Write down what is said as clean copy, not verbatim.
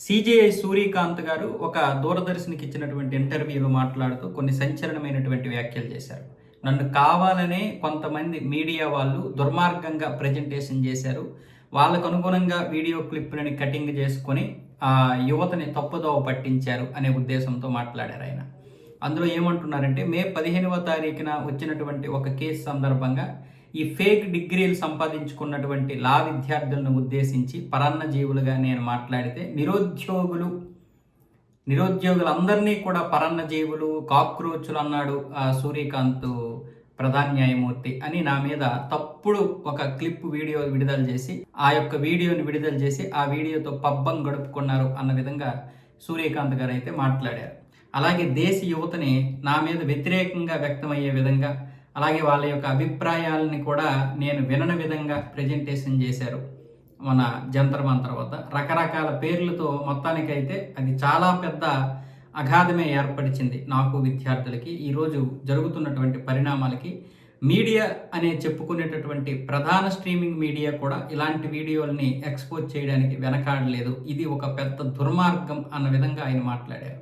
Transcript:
CJI Surya Kant గారు ఒక దూరదర్శన్కి ఇచ్చినటువంటి ఇంటర్వ్యూలో మాట్లాడుతూ కొన్ని సంచలనమైనటువంటి వ్యాఖ్యలు చేశారు. నన్ను కావాలనే కొంతమంది మీడియా వాళ్ళు దుర్మార్గంగా ప్రజెంటేషన్ చేశారు. వాళ్ళకు అనుగుణంగా వీడియో క్లిప్లని కటింగ్ చేసుకొని ఆ యువతని తప్పుదోవ పట్టించారు అనే ఉద్దేశంతో మాట్లాడారు ఆయన. అందులో ఏమంటున్నారంటే, మే 15వ తారీఖున వచ్చినటువంటి ఒక కేసు సందర్భంగా ఈ ఫేక్ డిగ్రీలు సంపాదించుకున్నటువంటి లా విద్యార్థులను ఉద్దేశించి పరన్నజీవులుగా నేను మాట్లాడితే నిరుద్యోగులందరినీ కూడా పరన్నజీవులు, కాక్రోచులు అన్నాడు సూర్యకాంత్ ప్రధాన న్యాయమూర్తి అని నా మీద తప్పుడు ఒక క్లిప్ వీడియో విడుదల చేసి ఆ యొక్క వీడియోని విడుదల చేసి ఆ వీడియోతో పబ్బం గడుపుకున్నారు అన్న విధంగా సూర్యకాంత్ గారు అయితే మాట్లాడారు. అలాగే దేశ యువతని నా మీద వ్యతిరేకంగా వ్యక్తమయ్యే విధంగా, అలాగే వాళ్ళ యొక్క అభిప్రాయాలని కూడా నేను వినని విధంగా ప్రజెంటేషన్ చేశారు మన జంతర్ మంతర్ వద్ద రకరకాల పేర్లతో. మొత్తానికైతే అది చాలా పెద్ద అగాధమే ఏర్పరిచింది నాకు, విద్యార్థులకి. ఈరోజు జరుగుతున్నటువంటి పరిణామాలకి మీడియా అనే చెప్పుకునేటటువంటి ప్రధాన స్ట్రీమింగ్ మీడియా కూడా ఇలాంటి వీడియోల్ని ఎక్స్పోజ్ చేయడానికి వెనకాడలేదు. ఇది ఒక పెద్ద దుర్మార్గం అన్న విధంగా ఆయన మాట్లాడారు.